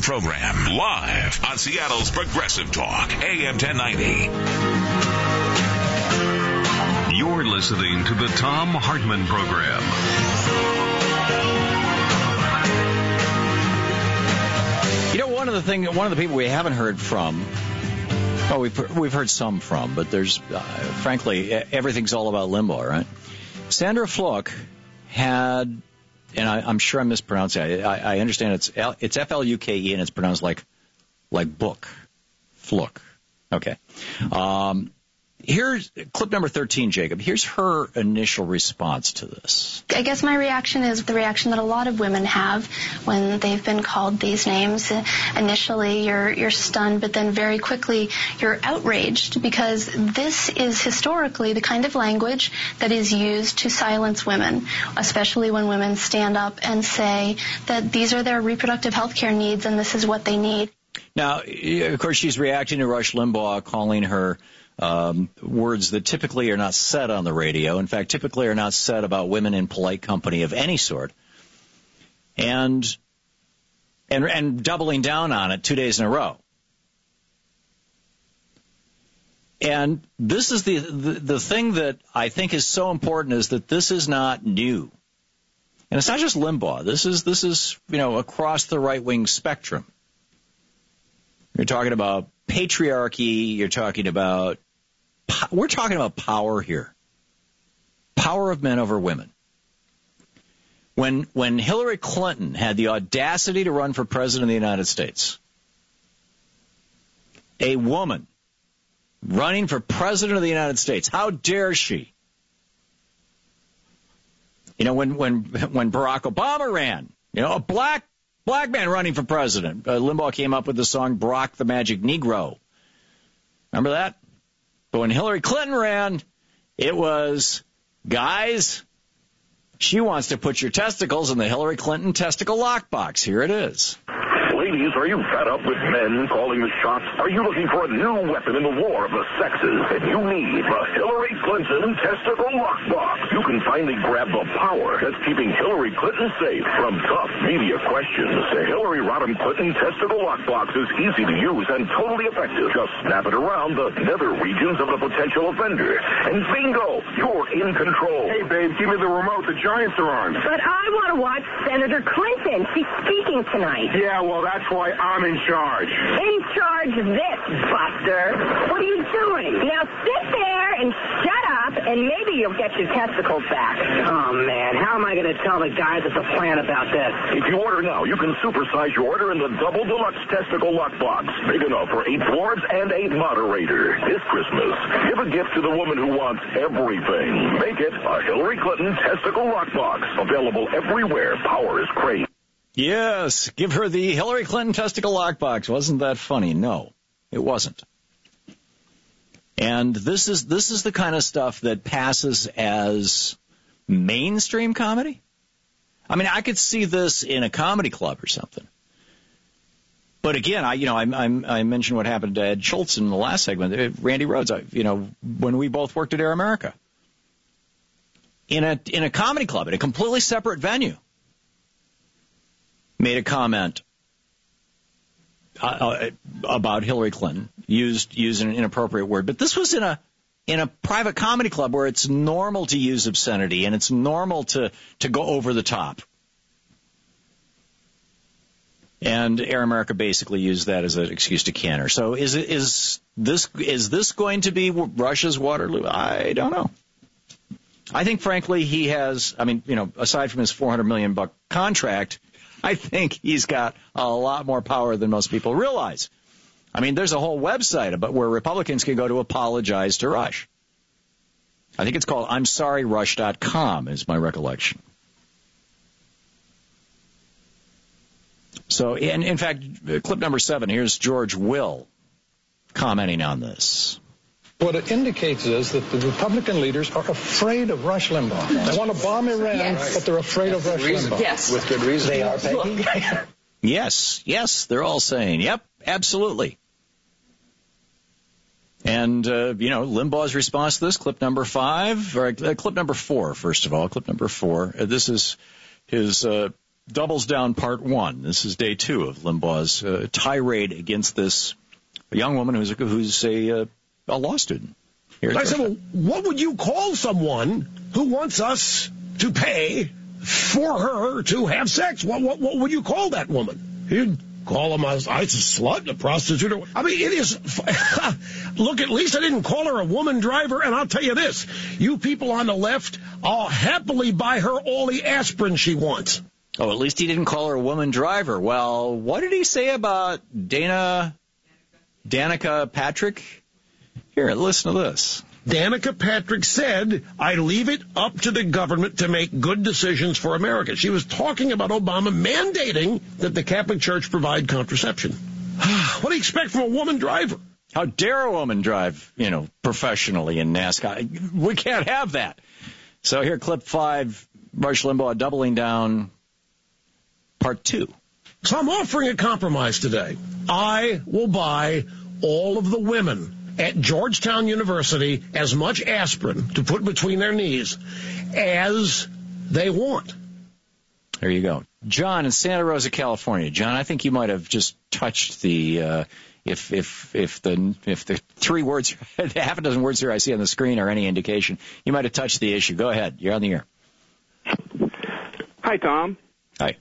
program, live on Seattle's Progressive Talk, AM 1090. You're listening to the Thom Hartmann program. You know, one of the people we haven't heard from, well, we've heard some from, but there's, frankly, everything's all about Limbaugh, right? Sandra Fluke had, and I'm sure I'm mispronouncing it. I understand it's F-L-U-K-E, and it's pronounced like book. Fluke. Okay. Here's clip number 13, Jacob. Here's her initial response to this. I guess my reaction is the reaction that a lot of women have when they've been called these names. Initially, you're stunned, but then very quickly you're outraged, because this is historically the kind of language that is used to silence women, especially when women stand up and say that these are their reproductive health care needs and this is what they need. Now, of course, she's reacting to Rush Limbaugh, calling her words that typically are not said on the radio. In fact, typically are not said about women in polite company of any sort. And doubling down on it 2 days in a row. And this is the thing that I think is so important, is that this is not new. And it's not just Limbaugh. This is across the right-wing spectrum. You're talking about patriarchy. We're talking about power here. Power of men over women. When Hillary Clinton had the audacity to run for president of the United States, a woman running for president of the United States, how dare she? When Barack Obama ran, a black man running for president. Limbaugh came up with the song Barack the Magic Negro. Remember that? But when Hillary Clinton ran, it was, guys, she wants to put your testicles in the Hillary Clinton testicle lockbox. Here it is. Ladies, are you fed up with men calling the shots? Are you looking for a new weapon in the war of the sexes? Then you need the Hillary Clinton testicle lockbox. You can finally grab the power that's keeping Hillary Clinton safe from tough media questions. The Hillary Rodham Clinton testicle lockbox is easy to use and totally effective. Just snap it around the nether regions of the potential offender, and bingo, you're in control. Hey, babe, give me the remote. The Giants are on. But I want to watch Senator Clinton. She's speaking tonight. Yeah, well, that's why I'm in charge. In charge of this, Buster. What are you doing? Now sit there and shut up, and maybe you'll get your testicles back. Oh, man, how am I going to tell the guys at the plant about this? If you order now, you can supersize your order in the double deluxe testicle lockbox. Big enough for 8 dwarves and 8 moderator. This Christmas, give a gift to the woman who wants everything. Make it a Hillary Clinton testicle lockbox. Available everywhere. Power is crazy. Yes, give her the Hillary Clinton testicle lockbox. Wasn't that funny? No, it wasn't. And this is the kind of stuff that passes as mainstream comedy. I mean, I could see this in a comedy club or something. But again, I mentioned what happened to Ed Schultz in the last segment. Randy Rhoads, when we both worked at Air America, in a comedy club, in a completely separate venue, made a comment about Hillary Clinton, used an inappropriate word. But this was in a private comedy club where it's normal to use obscenity and it's normal to go over the top. And Air America basically used that as an excuse to canter. So is this going to be Russia's Waterloo? I don't know. I think, frankly, he has, aside from his $400 million contract, I think he's got a lot more power than most people realize. I mean, there's a whole website about where Republicans can go to apologize to Rush. I think it's called I'mSorryRush.com is my recollection. So, in fact, clip number 7, here's George Will commenting on this. What it indicates is that the Republican leaders are afraid of Rush Limbaugh. They want to bomb Iran, yes, but they're afraid of Rush Limbaugh. Yes. With good reason. They are, Peggy. Yes, they're all saying, yep, absolutely. And, Limbaugh's response to this, clip number 5, or clip number 4, first of all, clip number 4. This is his doubles down part 1. This is day 2 of Limbaugh's tirade against this young woman who's a law student. I said, well, what would you call someone who wants us to pay for her to have sex? What would you call that woman? You'd call him a slut, a prostitute. I mean, it is. Look, at least I didn't call her a woman driver. And I'll tell you this: you people on the left, I'll happily buy her all the aspirin she wants. Oh, at least he didn't call her a woman driver. Well, what did he say about Danica Patrick? Here, listen to this. Danica Patrick said, I leave it up to the government to make good decisions for America. She was talking about Obama mandating that the Catholic Church provide contraception. What do you expect from a woman driver? How dare a woman drive, professionally in NASCAR? We can't have that. So here, clip 5, Rush Limbaugh doubling down, part 2. So I'm offering a compromise today. I will buy all of the women at Georgetown University as much aspirin to put between their knees as they want. There you go. John in Santa Rosa, California. John, I think you might have just touched the, if the 3 words, half a dozen words here I see on the screen are any indication, you might have touched the issue. Go ahead. You're on the air. Hi, Tom. Hi.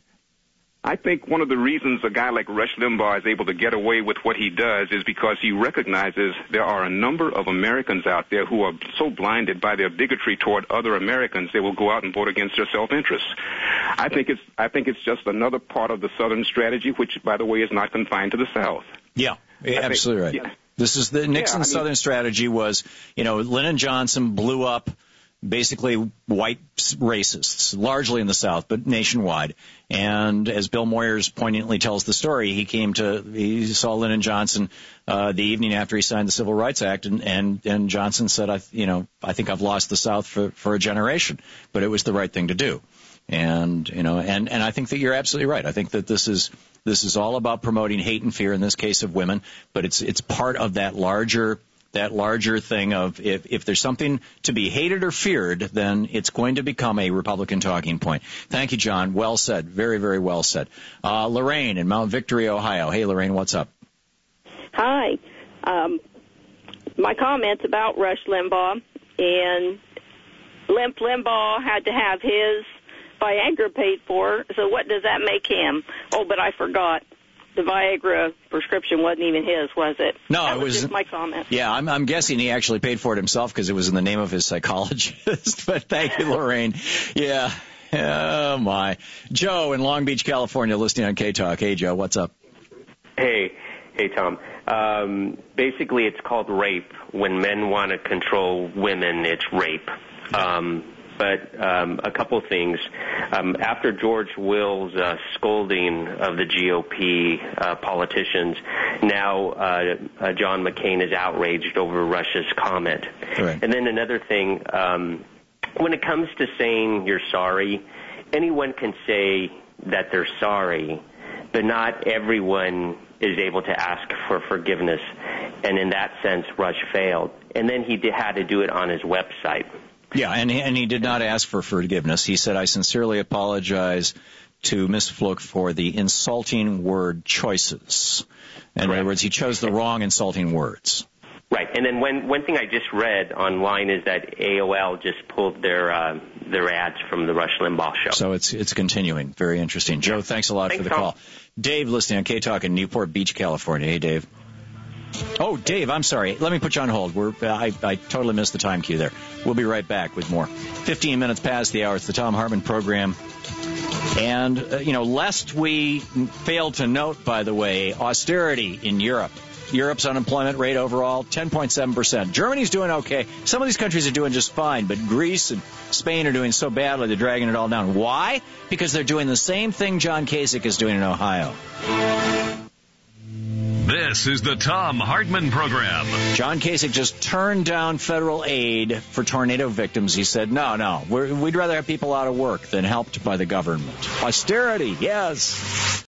I think one of the reasons a guy like Rush Limbaugh is able to get away with what he does is because he recognizes there are a number of Americans out there who are so blinded by their bigotry toward other Americans they will go out and vote against their self-interest. I think it's just another part of the Southern strategy, which, by the way, is not confined to the South. Yeah, absolutely right. Yeah. This is the Nixon Southern strategy was, Lyndon Johnson blew up basically white racists, largely in the South, but nationwide. And as Bill Moyers poignantly tells the story, he saw Lyndon Johnson the evening after he signed the Civil Rights Act, and Johnson said, I think I've lost the South for a generation, but it was the right thing to do. And I think that you're absolutely right. I think that this is all about promoting hate and fear, in this case of women, but it's part of that larger thing of if there's something to be hated or feared, then it's going to become a Republican talking point. Thank you, John. Well said. Very, very well said. Lorraine in Mount Victory, Ohio. Hey, Lorraine, what's up? Hi. My comment's about Rush Limbaugh, and Limbaugh had to have his Viagra paid for, so what does that make him? Oh, but I forgot. The Viagra prescription wasn't even his, was it? No, that it was just my comment. Yeah, I'm guessing he actually paid for it himself because it was in the name of his psychologist. But thank you, Lorraine. Yeah. Oh, my. Joe in Long Beach, California, listening on K-Talk. Hey, Joe, what's up? Hey, Tom. Basically, it's called rape. When men want to control women, it's rape. But a couple things. After George Will's scolding of the GOP politicians, now John McCain is outraged over Rush's comment. Right. And then another thing, when it comes to saying you're sorry, anyone can say that they're sorry, but not everyone is able to ask for forgiveness. And in that sense, Rush failed. And then he had to do it on his website. Yeah, and he did not ask for forgiveness. He said, I sincerely apologize to Ms. Fluke for the insulting word choices. In other words, he chose the wrong insulting words. Right. And then one thing I just read online is that AOL just pulled their ads from the Rush Limbaugh show. So it's continuing. Very interesting. Joe, thanks a lot for the call. Dave, listening on K-Talk in Newport Beach, California. Hey, Dave. Oh, Dave, I'm sorry. Let me put you on hold. I totally missed the time cue there. We'll be right back with more. 15 minutes past the hour. It's the Thom Hartmann program. And, lest we fail to note, by the way, austerity in Europe. Europe's unemployment rate overall, 10.7%. Germany's doing okay. Some of these countries are doing just fine, but Greece and Spain are doing so badly they're dragging it all down. Why? Because they're doing the same thing John Kasich is doing in Ohio. This is the Thom Hartmann program. John Kasich just turned down federal aid for tornado victims. He said, no, we'd rather have people out of work than helped by the government. Austerity, yes.